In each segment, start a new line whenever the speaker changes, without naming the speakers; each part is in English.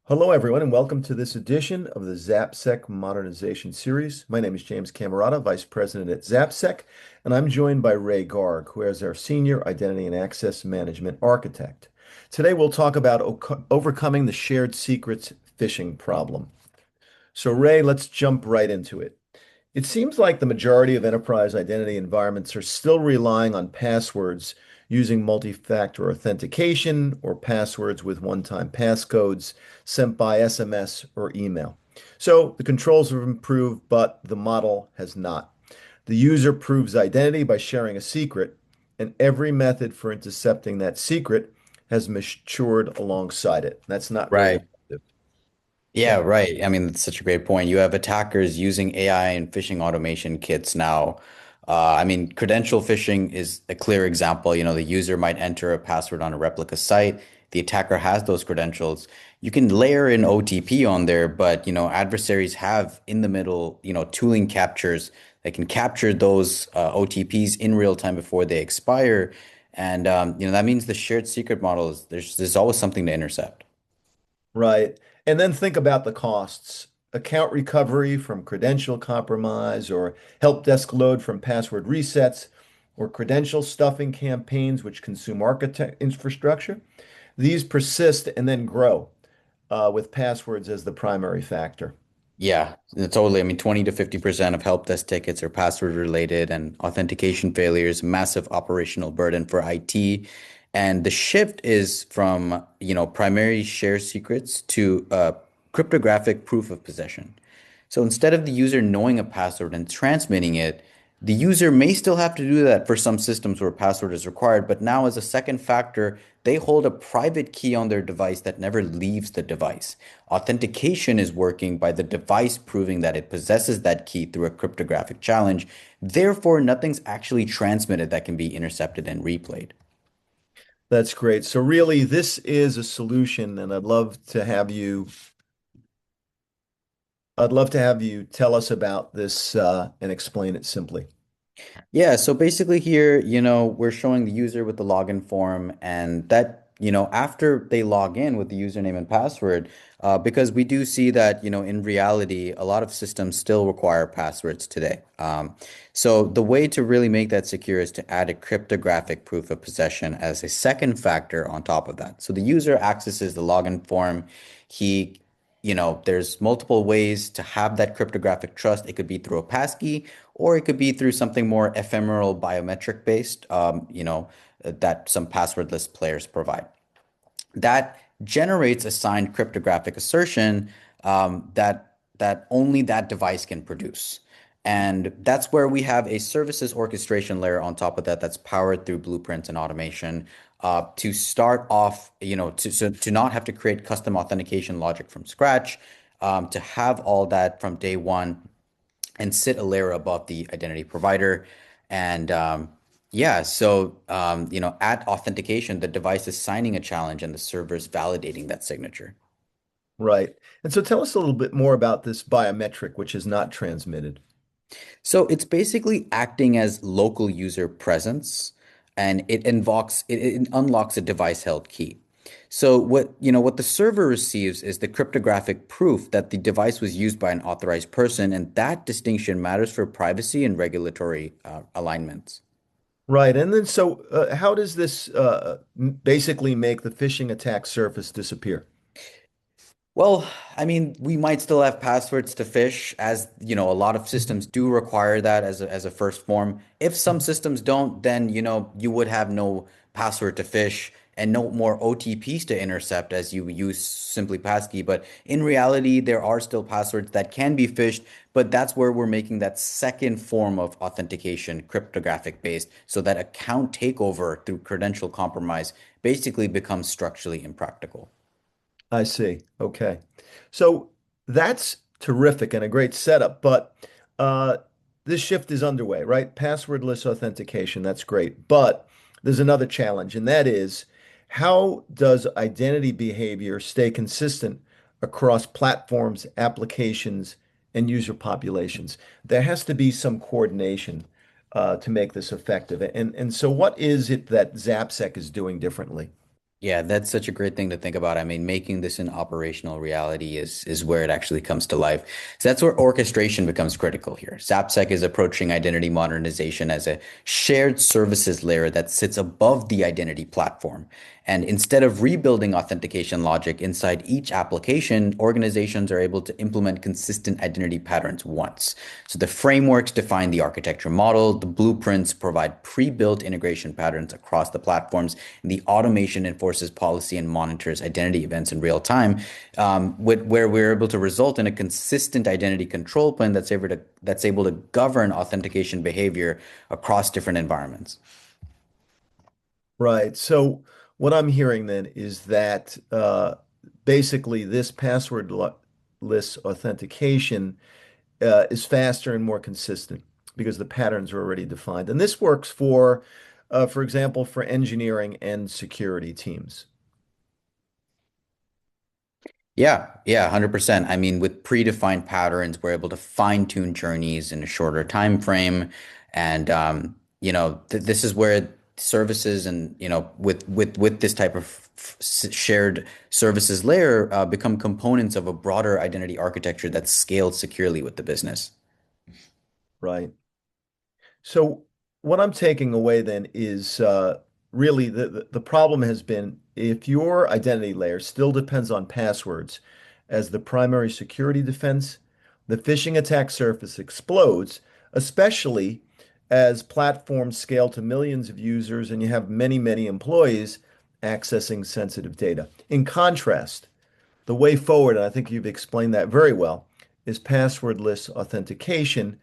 Hello, everyone, and welcome to this edition of the Zappsec Modernization Series. My name is James Camerata, Vice President at Zappsec, and I'm joined by Ray Garg, who is our Senior Identity and Access Management Architect. Today, we'll talk about overcoming the shared secrets phishing problem. So, Ray, let's jump right into it. It seems like the majority of enterprise identity environments are still relying on passwords using multi-factor authentication or passwords with one-time passcodes sent by SMS or email. So the controls have improved, but the model has not. The user proves identity by sharing a secret, and every method for intercepting that secret has matured alongside it. That's not really
Right.
effective.
Yeah, right. I mean, that's such a great point. You have attackers using AI and phishing automation kits now. I mean, credential phishing is a clear example. The user might enter a password on a replica site. The attacker has those credentials. You can layer in OTP on there, but adversaries have in the middle, tooling captures that can capture those OTPs in real time before they expire. And that means the shared secret model is there's always something to intercept.
Right. And then think about the costs. Account recovery from credential compromise, or help desk load from password resets, or credential stuffing campaigns which consume architect infrastructure. These persist and then grow with passwords as the primary factor.
Yeah, totally. I mean, 20 to 50% of help desk tickets are password related and authentication failures, massive operational burden for IT. And the shift is from, primary share secrets to cryptographic proof of possession. So instead of the user knowing a password and transmitting it, the user may still have to do that for some systems where a password is required, but now as a second factor, they hold a private key on their device that never leaves the device. Authentication is working by the device proving that it possesses that key through a cryptographic challenge. Therefore, nothing's actually transmitted that can be intercepted and replayed.
That's great. So really, this is a solution, and I'd love to have you tell us about this and explain it simply.
Yeah, so basically here, we're showing the user with the login form and that, after they log in with the username and password, because we do see that, in reality, a lot of systems still require passwords today. So the way to really make that secure is to add a cryptographic proof of possession as a second factor on top of that. So the user accesses the login form. He there's multiple ways to have that cryptographic trust. It could be through a passkey, or it could be through something more ephemeral biometric based, that some passwordless players provide. That generates a signed cryptographic assertion that only that device can produce. And that's where we have a services orchestration layer on top of that that's powered through blueprints and automation to start off, to not have to create custom authentication logic from scratch, to have all that from day one and sit a layer above the identity provider. And yeah, so at authentication, the device is signing a challenge and the server is validating that signature.
Right. And so tell us a little bit more about this biometric, which is not transmitted.
So it's basically acting as local user presence, and it unlocks a device held key. So what the server receives is the cryptographic proof that the device was used by an authorized person, and that distinction matters for privacy and regulatory alignments.
Right. And then how does this basically make the phishing attack surface disappear?
Well, I mean, we might still have passwords to phish, as a lot of
Mhm.
systems do require that as a first form. If some systems don't, then you would have no password to phish and no more OTPs to intercept as you use simply passkey. But in reality, there are still passwords that can be phished, but that's where we're making that second form of authentication cryptographic based, so that account takeover through credential compromise basically becomes structurally impractical.
I see. Okay. So that's terrific and a great setup, but uh, this shift is underway, right? Passwordless authentication, that's great. But there's another challenge, and that is how does identity behavior stay consistent across platforms, applications, and user populations? There has to be some coordination to make this effective. And so what is it that Zapsec is doing differently?
Yeah, that's such a great thing to think about. I mean, making this an operational reality is where it actually comes to life. So that's where orchestration becomes critical here. Zappsec is approaching identity modernization as a shared services layer that sits above the identity platform. And instead of rebuilding authentication logic inside each application, organizations are able to implement consistent identity patterns once. So the frameworks define the architecture model, the blueprints provide pre-built integration patterns across the platforms, and the automation enforces policy and monitors identity events in real time, where we're able to result in a consistent identity control plan that's able to govern authentication behavior across different environments.
Right. So what I'm hearing then is that basically this passwordless authentication is faster and more consistent because the patterns are already defined. And this works for example, for engineering and security teams.
Yeah, 100%. I mean, with predefined patterns, we're able to fine-tune journeys in a shorter time frame. And th this is where services and, with this type of shared services layer become components of a broader identity architecture that's scaled securely with the business.
Right. So what I'm taking away then is really the problem has been if your identity layer still depends on passwords as the primary security defense, the phishing attack surface explodes, especially as platforms scale to millions of users and you have many, many employees accessing sensitive data. In contrast, the way forward, and I think you've explained that very well, is passwordless authentication,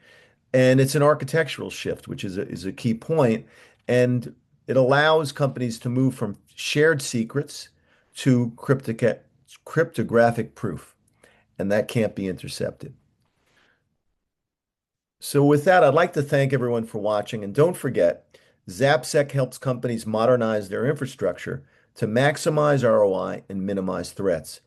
and it's an architectural shift, which is a key point. And it allows companies to move from shared secrets to cryptographic proof, and that can't be intercepted. So with that, I'd like to thank everyone for watching. And don't forget, Zappsec helps companies modernize their infrastructure to maximize ROI and minimize threats.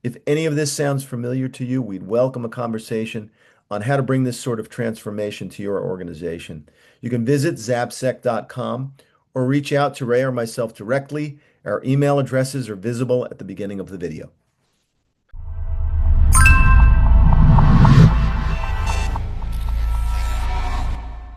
If any of this sounds familiar to you, we'd welcome a conversation on how to bring this sort of transformation to your organization. You can visit zappsec.com or reach out to Ray or myself directly. Our email addresses are visible at the beginning of the video.